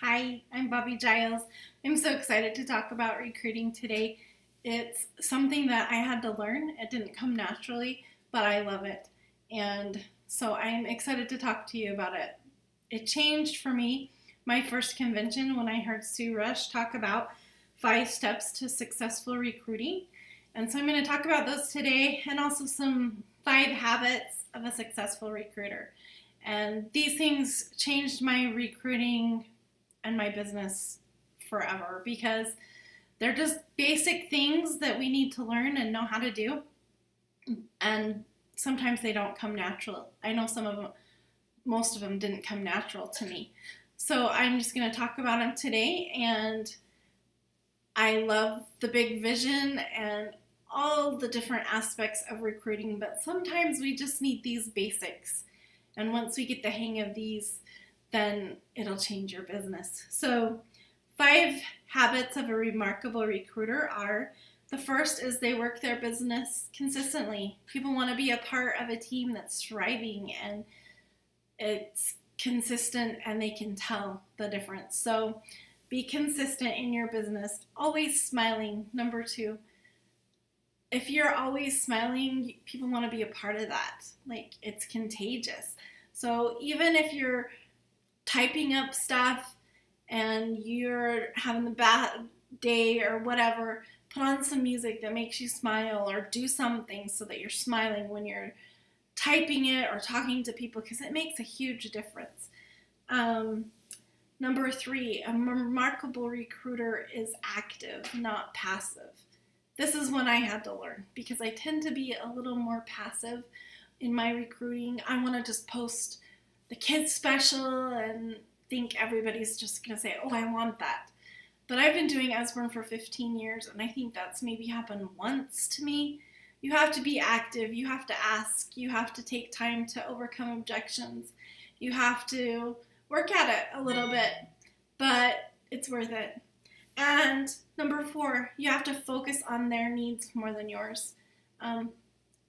Hi, I'm Bobby Giles. I'm so excited to talk about recruiting today. It's something that I had to learn. It didn't come naturally, but I love it. And so I'm excited to talk to you about it. It changed for me my first convention when I heard Sue Rush talk about 5 steps to successful recruiting. And so I'm going to talk about those today and also some 5 habits of a successful recruiter. And these things changed my recruiting and my business forever because they're just basic things that we need to learn and know how to do. And sometimes they don't come natural. I know some of them, most of them didn't come natural to me. So I'm just going to talk about them today. And I love the big vision and all the different aspects of recruiting, but sometimes we just need these basics. And once we get the hang of these, then it'll change your business. So 5 habits of a remarkable recruiter are: the first is they work their business consistently. People want to be a part of a team that's thriving and it's consistent and they can tell the difference. So be consistent in your business, always smiling. Number 2, if you're always smiling, people want to be a part of that. Like, it's contagious. So even if you're typing up stuff and you're having a bad day or whatever, put on some music that makes you smile, or do something so that you're smiling when you're typing it or talking to people, because it makes a huge difference. Number 3, a remarkable recruiter is active, not passive. This is one I had to learn because I tend to be a little more passive in my recruiting. I want to just post the kids special and think everybody's just going to say, oh, I want that. But I've been doing Usborne for 15 years, and I think that's maybe happened once to me. You have to be active. You have to ask. You have to take time to overcome objections. You have to work at it a little bit, but it's worth it. And number 4, you have to focus on their needs more than yours.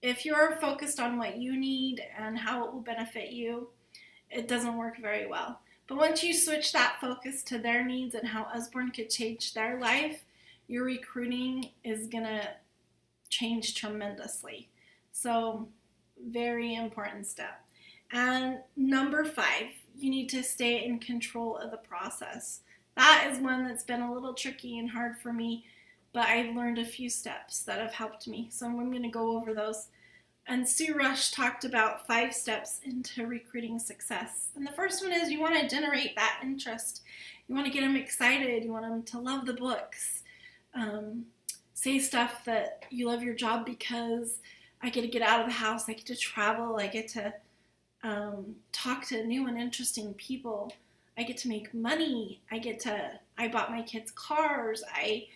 If you're focused on what you need and how it will benefit you, it doesn't work very well. But once you switch that focus to their needs and how Usborne could change their life, your recruiting is going to change tremendously. So, very important step. And number 5, you need to stay in control of the process. That is one that's been a little tricky and hard for me, but I've learned a few steps that have helped me. So I'm going to go over those. And Sue Rush talked about 5 steps into recruiting success. And the first one is you want to generate that interest. You want to get them excited. You want them to love the books. Say stuff that you love your job because I get to get out of the house. I get to travel. I get to talk to new and interesting people. I get to make money. I bought my kids cars. I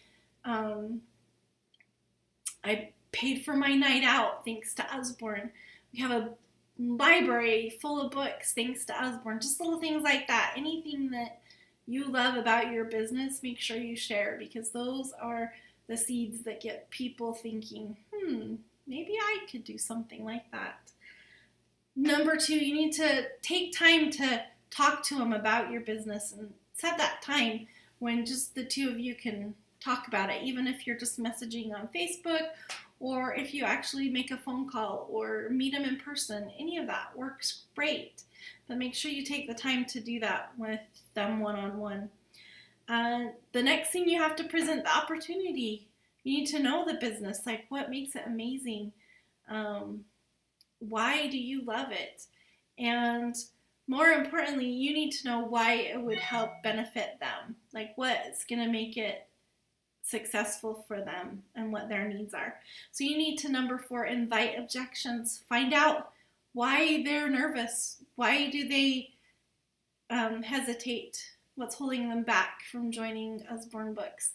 paid for my night out thanks to Usborne. We have a library full of books thanks to Usborne. Just little things like that. Anything that you love about your business, make sure you share, because those are the seeds that get people thinking, maybe I could do something like that. Number 2, you need to take time to talk to them about your business and set that time when just the two of you can talk about it, even if you're just messaging on Facebook, or if you actually make a phone call or meet them in person. Any of that works great, but make sure you take the time to do that with them one-on-one. The next thing, you have to present the opportunity. You need to know the business, like what makes it amazing. Why do you love it? And more importantly, you need to know why it would help benefit them, like what's going to make it successful for them and what their needs are. So you need to, number 4, invite objections. Find out why they're nervous. Why do they hesitate? What's holding them back from joining Usborne Books?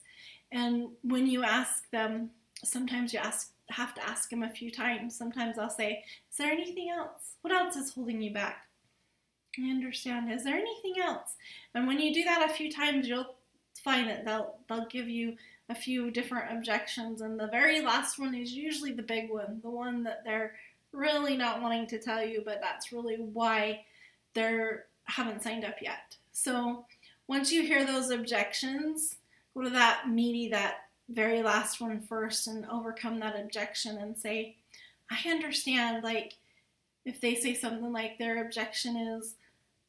And when you ask them, sometimes you have to ask them a few times. Sometimes I'll say, is there anything else? What else is holding you back? I understand. Is there anything else? And when you do that a few times, you'll find that they'll give you a few different objections. And the very last one is usually the big one, the one that they're really not wanting to tell you, but that's really why they haven't signed up yet. So once you hear those objections, go to that that very last one first and overcome that objection and say, I understand, like, if they say something like their objection is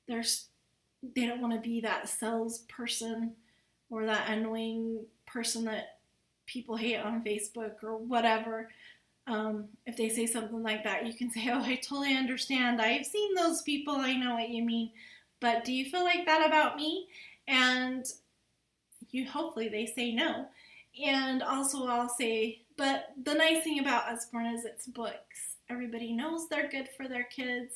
they don't want to be that salesperson or that annoying person that people hate on Facebook or whatever. If they say something like that, you can say, oh, I totally understand. I've seen those people. I know what you mean. But do you feel like that about me? And hopefully they say no. And also I'll say, but the nice thing about Usborne is it's books. Everybody knows they're good for their kids.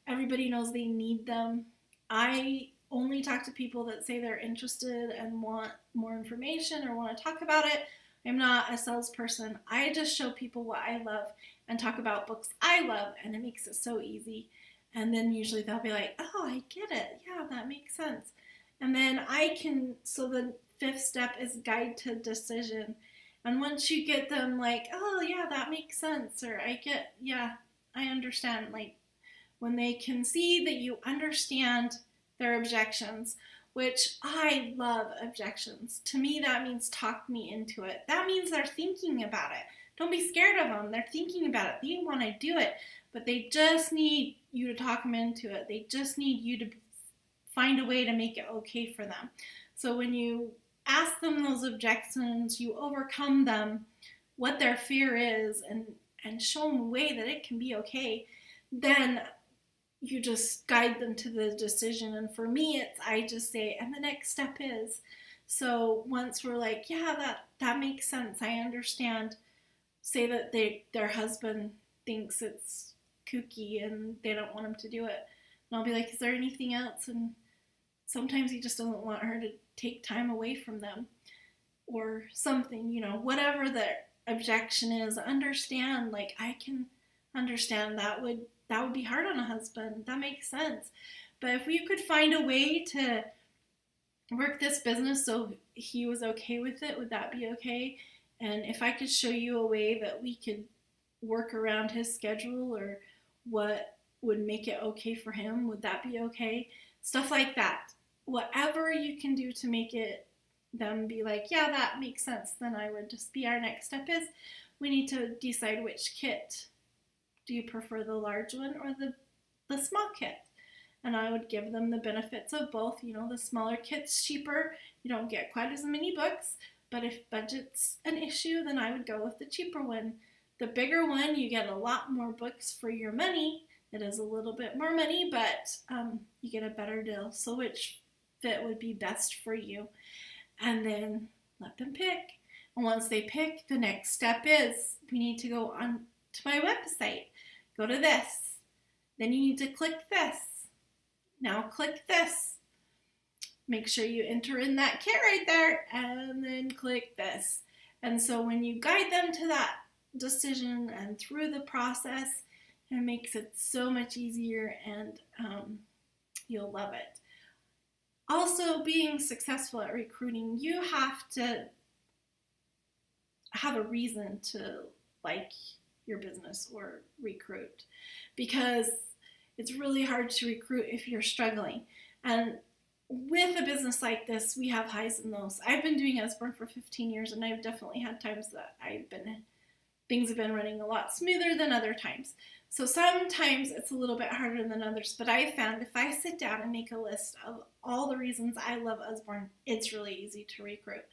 Everybody knows they need them. I only talk to people that say they're interested and want more information or want to talk about it. I'm not a salesperson. I just show people what I love and talk about books I love, and it makes it so easy. And then usually they'll be like, oh, I get it. Yeah, that makes sense. And then so the fifth step is guide to decision. And once you get them like, oh, yeah, that makes sense, or I understand, like when they can see that you understand their objections, which I love objections. To me, that means talk me into it. That means they're thinking about it. Don't be scared of them. They're thinking about it. They want to do it, but they just need you to talk them into it. They just need you to find a way to make it okay for them. So when you ask them those objections, you overcome them, what their fear is, and show them a way that it can be okay, then you just guide them to the decision. And for me, I just say, and the next step is. So once we're like, yeah, that makes sense, I understand. Say that their husband thinks it's kooky and they don't want him to do it. And I'll be like, is there anything else? And sometimes he just doesn't want her to take time away from them or something, whatever the objection is, understand, like, I can understand that would be hard on a husband. That makes sense. But if we could find a way to work this business so he was okay with it, would that be okay? And if I could show you a way that we could work around his schedule or what would make it okay for him, would that be okay? Stuff like that. Whatever you can do to make it them be like, yeah, that makes sense, then I would just be our next step is we need to decide which kit. Do you prefer the large one or the small kit? And I would give them the benefits of both. The smaller kit's cheaper. You don't get quite as many books. But if budget's an issue, then I would go with the cheaper one. The bigger one, you get a lot more books for your money. It is a little bit more money, but you get a better deal. So which fit would be best for you? And then let them pick. And once they pick, the next step is we need to go on to my website. Go to this. Then you need to click this. Now click this. Make sure you enter in that kit right there and then click this. And so when you guide them to that decision and through the process, it makes it so much easier and you'll love it. Also, being successful at recruiting, you have to have a reason to like your business or recruit, because it's really hard to recruit if you're struggling. And with a business like this, we have highs and lows. I've been doing Usborne for 15 years, and I've definitely had times that things have been running a lot smoother than other times. So sometimes it's a little bit harder than others, but I found if I sit down and make a list of all the reasons I love Usborne, it's really easy to recruit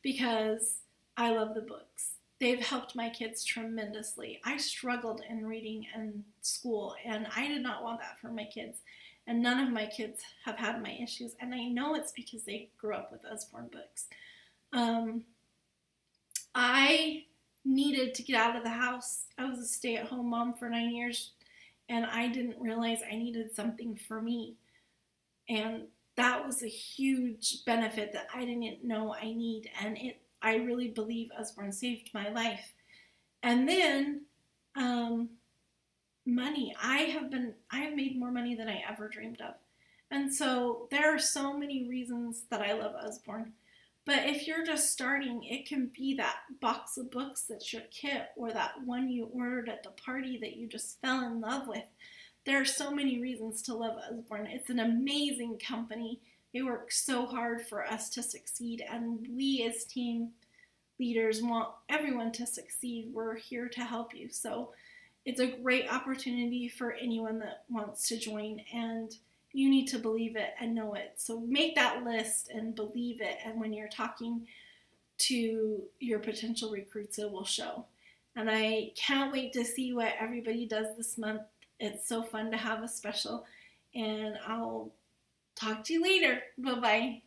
because I love the books. They've helped my kids tremendously. I struggled in reading in school, and I did not want that for my kids. And none of my kids have had my issues, and I know it's because they grew up with Usborne books. I needed to get out of the house. I was a stay-at-home mom for 9 years, and I didn't realize I needed something for me. And that was a huge benefit that I didn't know I need, and I really believe Usborne saved my life. And then money. I have made more money than I ever dreamed of. And so there are so many reasons that I love Usborne. But if you're just starting, it can be that box of books that's your kit, or that one you ordered at the party that you just fell in love with. There are so many reasons to love Usborne. It's an amazing company. They work so hard for us to succeed, and we as team leaders want everyone to succeed. We're here to help you. So it's a great opportunity for anyone that wants to join, and you need to believe it and know it. So make that list and believe it, and when you're talking to your potential recruits, it will show. And I can't wait to see what everybody does this month. It's so fun to have a special, and I'll talk to you later. Bye bye.